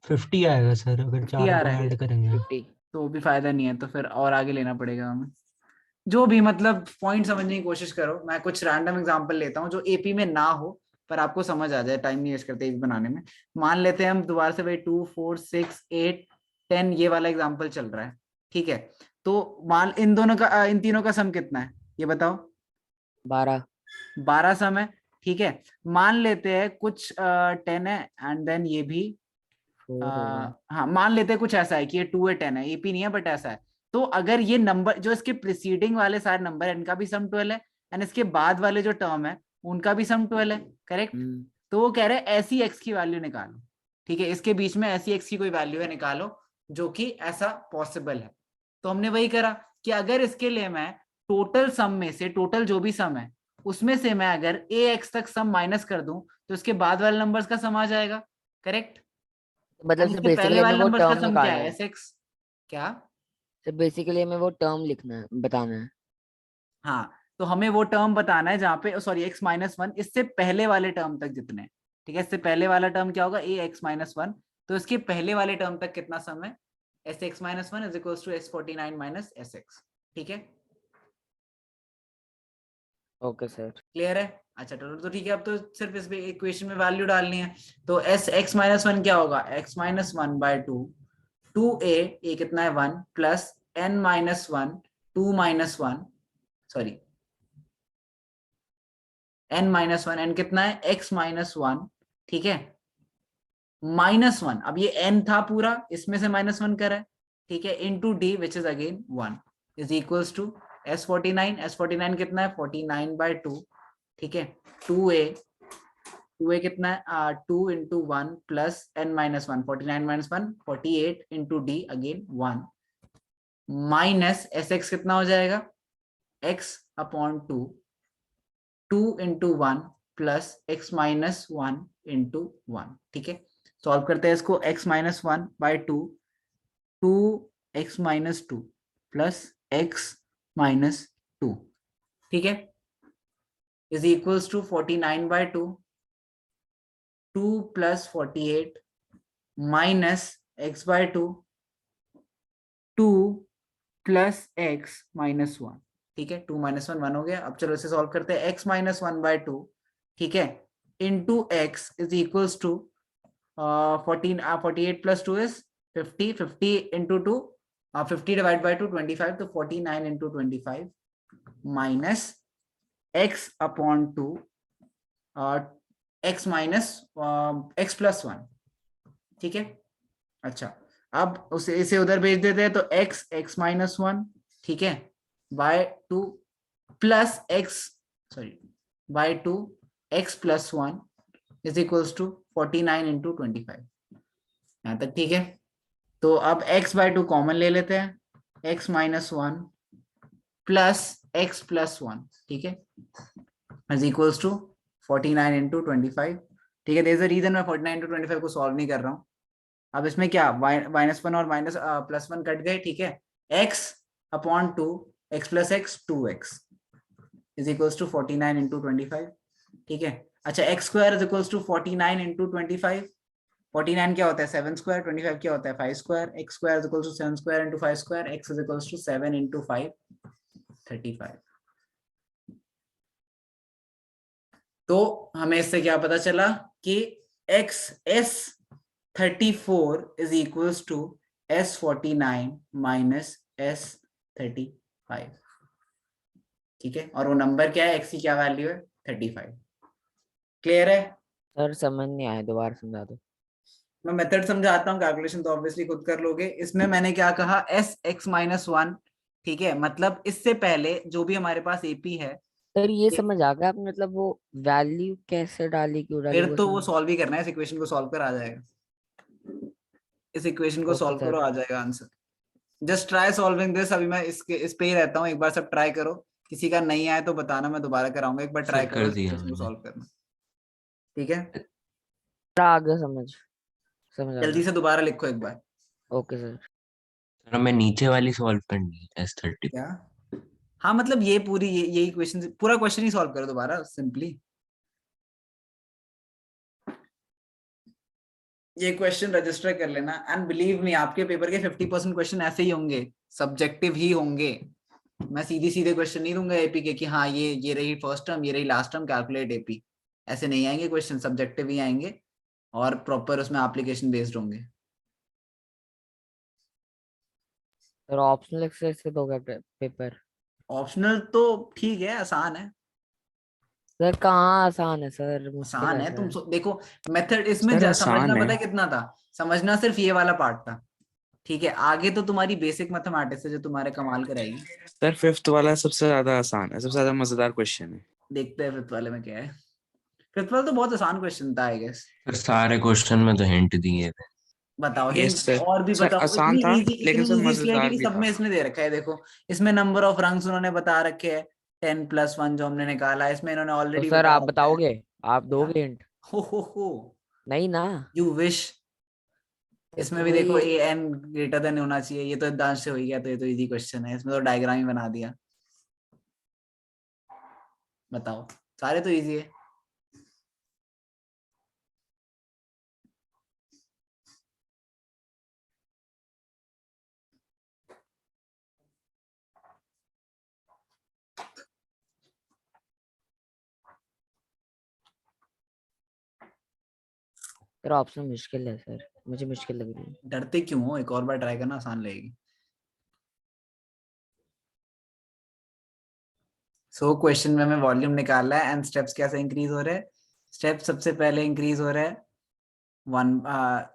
[SPEAKER 5] 50 आएगा सर अगर
[SPEAKER 1] 50
[SPEAKER 5] चारों
[SPEAKER 1] आ
[SPEAKER 5] को
[SPEAKER 1] रहा है,
[SPEAKER 5] ऐड करेंगे।
[SPEAKER 4] 50
[SPEAKER 1] तो भी फायदा नहीं है, तो फिर और आगे लेना पड़ेगा हमें। जो भी मतलब पॉइंट समझने की कोशिश करो, मैं कुछ रैंडम एग्जांपल लेता हूँ जो एपी में ना हो पर आपको समझ आ जाए, टाइम नहीं वेस्ट करते एपी बनाने में। मान लेते हैं हम दोबारा से, भाई 2 4 6 8 10 ये वाला एग्जांपल चल रहा है, ठीक है, तो मान इन दोनों का इन तीनों का सम कितना है ये बताओ,
[SPEAKER 4] 12
[SPEAKER 1] 12 सम है, ठीक है। मान लेते हैं कुछ 10 है एंड देन ये भी
[SPEAKER 4] 4 होगा।
[SPEAKER 1] हाँ मान लेते हैं कुछ ऐसा है कि ये 2 है 10 है, एपी नहीं है बट ऐसा है, तो अगर ये नंबर जो इसके प्रीसीडिंग वाले सारे नंबर है इनका भी सम 12 है एंड इसके बाद वाले जो टर्म है उनका भी सम 12 है, करेक्ट। तो वो कह रहे हैं ऐसी एक्स की वैल्यू निकालो, ठीक है, इसके बीच में ऐसी एक्स की कोई वैल्यू है निकालो जो कि ऐसा पॉसिबल है। तो हमने वही करा कि अगर इसके लिए मैं टोटल सम में से, टोटल जो भी सम है उसमें से मैं अगर ए एक्स तक सम माइनस कर दूं तो इसके बाद वाले नंबर्स का सम आ जाएगा, करेक्ट।
[SPEAKER 4] मतलब
[SPEAKER 1] इसके
[SPEAKER 4] से बेसिकली
[SPEAKER 1] पहले
[SPEAKER 4] हमें
[SPEAKER 1] वाले
[SPEAKER 4] वो
[SPEAKER 1] नंबर्स का
[SPEAKER 4] टर्म
[SPEAKER 1] सम क्या
[SPEAKER 4] निकालना
[SPEAKER 1] है,
[SPEAKER 4] है।
[SPEAKER 1] एस एक्स क्या,
[SPEAKER 4] तो बेसिकली हमें वो टर्म लिखना है, बताना है।
[SPEAKER 1] हाँ, तो हमें वो टर्म बताना है जहाँ पे, सॉरी, x माइनस वन, इससे पहले वाले टर्म तक जितने, ठीक है, इससे पहले वाला टर्म क्या होगा, a x माइनस वन, तो इसके पहले वाले टर्म तक कितना सम है, S X minus one is equals to S49 minus S X, ठीक है,
[SPEAKER 4] ओके सर।
[SPEAKER 1] क्लियर है। अच्छा तो ठीक है, अब तो सिर्फ इस इक्वेशन में वैल्यू डालनी है, तो एस एक्स माइनस वन क्या होगा, x minus one by two, two ए कितना है one, plus n minus one, two minus one, sorry n minus one, n कितना है x माइनस वन, ठीक है, माइनस वन, अब ये n था पूरा, इसमें से माइनस वन करा है, ठीक है, into d which is again one, is equals to S49 कितना है 49 बाय टू, ठीक है, टू ए कितना है two into one plus n minus one, 49 minus one 48 into D again one, minus S X कितना हो जाएगा x upon two, two into one plus X minus one into one, ठीक है, solve करते हैं इसको, x minus one by two, two X minus two plus X minus two, ठीक है, is equals to 49 by two, two plus 48 minus X bye two, two plus X minus one, ठीक है, to minus one one हो गया। अब चलो इसे solve करते हैं, X minus one by two, ठीक है, into X is equals to 48 plus two is 50, 50 into two 50 divide by two 25, तो 49 into 25 minus x upon two x minus x plus one, ठीक है। अच्छा अब उसे इसे उधर भेज देते हैं, तो x माइनस वन, ठीक है, by two plus x, sorry by two x plus one is equals to 49 into 25, यहाँ तक ठीक है। तो अब x बाय टू कॉमन ले लेते हैं, x minus one plus x plus one, ठीक है, इज इक्वल्स टू 49 इंटू 25, ठीक है। देयर इज अ रीजन मैं 49 इंटू 25 को सॉल्व नहीं कर रहा हूँ। अब इसमें क्या माइनस वन और माइनस प्लस वन कट गए, ठीक है, x upon two X plus X 2x is equals to 49 into 25, ठीक है। अच्छा X square is equals to 49 into 25, 49 क्या होता है 7 स्क्वायर, 25 क्या होता है 5 square, X square is equals to 7 square into 5 square, X is equals to 7 into 5 35। तो हमें इससे क्या पता चला कि X S 34 is equals to S49 minus S35, ठीक है, और वो नंबर क्या है, एक्स की क्या वैल्यू है 35। क्लियर है?
[SPEAKER 4] सर समझ नहीं आया, दोबारा समझा दो।
[SPEAKER 1] मैं मेथड समझाता हूँ, कैलकुलेशन तो ऑब्वियसली खुद कर लोगे। इसमें मैंने क्या कहा, एस एक्स माइनस वन, ठीक है, मतलब इससे पहले जो भी हमारे पास एपी है,
[SPEAKER 4] सर ये समझ आ गया, आपने मतलब वो वैल्यू कैसे डाली, क्यों डाली,
[SPEAKER 1] फिर तो वो
[SPEAKER 4] समझ।
[SPEAKER 1] सॉल्व ही करना है, इस इक्वेशन को सॉल्व कर आ जाएगा, इस इक्वेशन को
[SPEAKER 4] ओके
[SPEAKER 1] सॉल्व करो
[SPEAKER 4] सर।
[SPEAKER 1] आ जाएगा answer. Just try solving this, अभी मैं इस पे ही रहता हूँ, एक बार सब ट्राई करो, किसी का नहीं आया तो बताना, मैं दोबारा कराऊंगा, एक बार ट्राई
[SPEAKER 2] सर
[SPEAKER 1] करो
[SPEAKER 2] कर
[SPEAKER 1] इस
[SPEAKER 2] दिया
[SPEAKER 1] इक्वेशन को
[SPEAKER 2] मैंने।
[SPEAKER 1] सॉल्व करना, ठीक है।
[SPEAKER 4] आ गया समझ, समझ आ
[SPEAKER 1] जल्दी
[SPEAKER 4] गया।
[SPEAKER 1] से दोबारा लिखो एक बार।
[SPEAKER 4] Okay sir.
[SPEAKER 2] सर हमें नीचे वाली सॉल्व करनी है S30।
[SPEAKER 1] क्या? हाँ मतलब ये पूरी यही क्वेश्चन, पूरा क्वेश्चन ही सॉल्व करो दोबारा सिंपली। ये क्वेश्चन रजिस्टर कर लेना, एंड बिलीव मी आपके पेपर के 50% क्वेश्चन ऐसे ही होंगे, सब्जेक्टिव ही होंगे। मैं सीधे सीधे क्वेश्चन नहीं दूंगा एपी के कि हाँ ये रही फर्स्ट टर्म, ये रही लास्ट टर्म, कैलकुलेट एपी, ऐसे नहीं आएंगे क्वेश्चन, सब्जेक्टिव ही आएंगे और प्रॉपर उसमें एप्लीकेशन बेस्ड होंगे।
[SPEAKER 4] सर ऑप्शनल एक्सरसाइज से दोगे पेपर?
[SPEAKER 1] ऑप्शनल तो ठीक है, आसान है,
[SPEAKER 4] सर कहाँ आसान है सर, मुश्किल
[SPEAKER 1] आसान
[SPEAKER 4] है
[SPEAKER 1] है, तुम
[SPEAKER 4] सर।
[SPEAKER 1] देखो मेथड इसमें
[SPEAKER 3] सर आसान
[SPEAKER 1] समझना
[SPEAKER 3] है।
[SPEAKER 1] पता है कितना था, समझना सिर्फ ये वाला पार्ट था, ठीक है, आगे तो तुम्हारी बेसिक मैथमेटिक्स है जो तुम्हारे कमाल कराएगी।
[SPEAKER 3] सर फिफ्थ वाला सबसे ज्यादा आसान है, सबसे ज्यादा मजेदार क्वेश्चन है।
[SPEAKER 1] देखते हैं फिफ्थ वाले में क्या है। फिफ्थ वाला तो बहुत आसान क्वेश्चन था आई गेस।
[SPEAKER 2] सर सारे क्वेश्चन में तो हिंट दिए थे।
[SPEAKER 1] बताओ
[SPEAKER 3] यस
[SPEAKER 1] हिंट
[SPEAKER 3] सर।
[SPEAKER 1] और भी
[SPEAKER 3] सर
[SPEAKER 1] बताओ,
[SPEAKER 3] आसान था,
[SPEAKER 1] इतनी
[SPEAKER 3] लेकिन सर
[SPEAKER 1] इजी इसलिए है
[SPEAKER 3] मजेदार
[SPEAKER 1] क्योंकि
[SPEAKER 3] भी
[SPEAKER 1] सब
[SPEAKER 3] था।
[SPEAKER 1] में इसने दे रखा है, देखो इसमें नंबर ऑफ रंग्स उन्होंने बता रखे हैं 10 प्लस 1 जो हमने निकाला है, इसमें इन्होंने
[SPEAKER 4] तो
[SPEAKER 1] ऑलरेडी
[SPEAKER 4] सर
[SPEAKER 1] बता
[SPEAKER 4] आप
[SPEAKER 1] रखा है।
[SPEAKER 4] बताओगे, आप
[SPEAKER 1] क्या?
[SPEAKER 4] दोगे हिंट?
[SPEAKER 1] हो
[SPEAKER 4] नहीं ना।
[SPEAKER 1] You wish. इसमें भी देखो ए एन ग्रेटर देन होना चाहिए, ये तो दांश से हो ही गया, तो ये तो इजी क्वेश्चन है, इसमें तो डायग्राम ही बना दिया। बताओ, सारे तो इजी है।
[SPEAKER 4] तेरा ऑप्शन मुश्किल है सर, मुझे मुश्किल लग रही है।
[SPEAKER 1] डरते क्यों हो, एक और बार ट्राई करना, आसान लगेगी। सो क्वेश्चन में हमें वॉल्यूम निकालना है एंड स्टेप्स कैसे इंक्रीज हो रहे हैं। स्टेप सबसे पहले इंक्रीज हो रहा है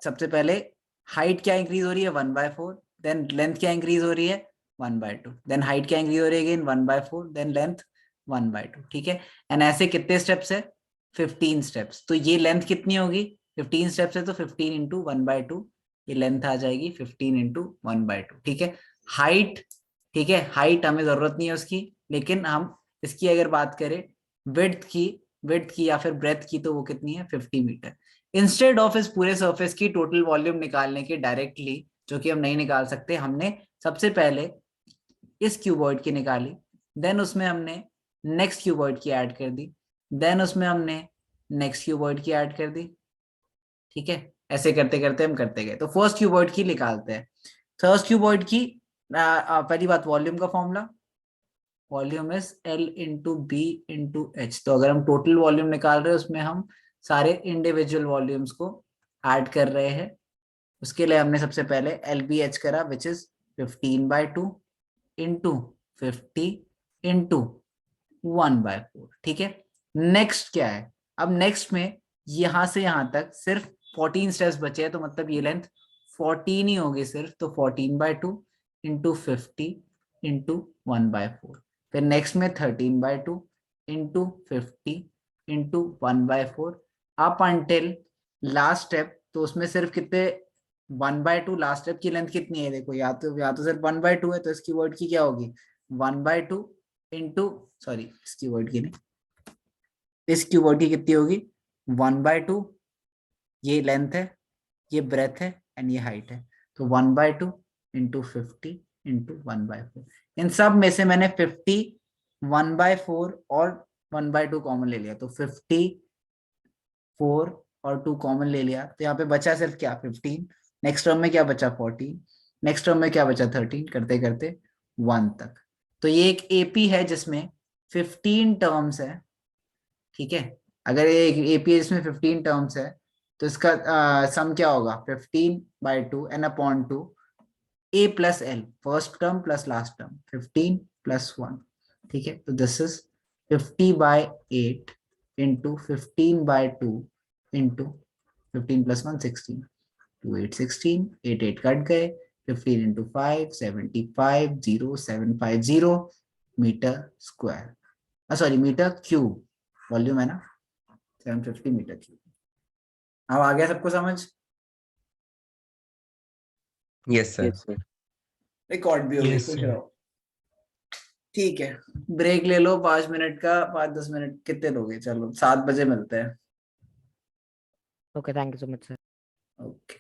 [SPEAKER 1] सबसे पहले हाइट क्या इंक्रीज हो रही है 1/4, देन लेंथ क्या इंक्रीज हो रही है 1/2, देन हाइट क्या इंक्रीज हो रही है अगेन 1/4, देन लेंथ 1/2, ठीक है। एंड ऐसे कितने स्टेप्स है 15 स्टेप्स। तो ये लेंथ कितनी होगी 15 स्टेप्स है तो 15 इंटू 1/2, ये लेंथ आ जाएगी 15 इंटू 1/2, ठीक है। हाइट, ठीक है, हाइट हमें जरूरत नहीं है उसकी, लेकिन हम इसकी अगर बात करें विड्थ की या फिर ब्रेथ की, तो वो कितनी है 50 मीटर। इंस्टेड ऑफ इस पूरे सरफेस की टोटल वॉल्यूम निकालने के डायरेक्टली, जो कि हम नहीं निकाल सकते, हमने सबसे पहले इस क्यूबॉइड की निकाली, देन उसमें हमने नेक्स्ट क्यूबॉइड की ऐड कर दी, देन उसमें हमने नेक्स्ट क्यूबॉइड की ऐड कर दी, ठीक है। ऐसे करते करते हम करते गए। तो फर्स्ट क्यूबॉइड की निकालते हैं। फर्स्ट क्यूबॉइड की पहली बात वॉल्यूम का formula, volume is L into B into H. तो अगर हम टोटल वॉल्यूम निकाल रहे हैं उसमें हम सारे इंडिविजुअल वॉल्यूम्स को ऐड कर रहे हैं। उसके लिए हमने सबसे पहले LBH करा विच इज 15/2 इंटू 50 इंटू 1/4, ठीक है। नेक्स्ट क्या है, अब नेक्स्ट में यहां से यहां तक सिर्फ 14 स्टेप्स बचे हैं, तो मतलब ये लेंथ 14 ही होगी सिर्फ, तो 14/2 इंटू 50 इंटू 1/4। फिर नेक्स्ट में 13/2 into 50 into 1/4 up until last step. तो उसमें सिर्फ कितने 1/2, लास्ट स्टेप की लेंथ कितनी है देखो, या तो सिर्फ 1/2 है, तो इसकी वर्ड की क्या होगी 1/2 इंटू, सॉरी इसकी वर्ड की नहीं, इस क्यूबॉइड की कितनी होगी 1/2, ये लेंथ है, ये ब्रेथ है एंड ये हाइट है, तो 1/2 इंटू 50 इंटू 1/4। इन सब में से मैंने 50, 1/4 और 1/2 कॉमन ले लिया, तो 54 और 2 कॉमन ले लिया, तो यहाँ पे बचा सिर्फ क्या 15। नेक्स्ट टर्म में क्या बचा 14, नेक्स्ट टर्म में क्या बचा 13, करते करते 1 तक। तो ये एक एपी है जिसमें 15 टर्म्स है, ठीक है। अगर ये एक एपी है जिसमें 15 टर्म्स है, तो इसका सम क्या होगा 15/2 N upon 2 a plus L, first term plus last term 15 plus 1, ठीक है। तो this is 50/8 into 15/2 into 15 plus 1 16, 2 8 16, 8 8 cut गए, 15 into 5 75 0750 metre square, sorry metre cube, volume है ना 750 मीटर क्यूब। अब आ गया सबको समझ,
[SPEAKER 2] yes sir.
[SPEAKER 3] Yes sir.
[SPEAKER 1] Record भी हो गई,
[SPEAKER 5] Yes,
[SPEAKER 1] खुश
[SPEAKER 5] sir.
[SPEAKER 1] रहो। ठीक है, ब्रेक ले लो 5 मिनट का, 5-10 मिनट कितने लोगे, चलो 7 बजे मिलते हैं।
[SPEAKER 4] Okay, thank you so much sir.
[SPEAKER 1] Okay.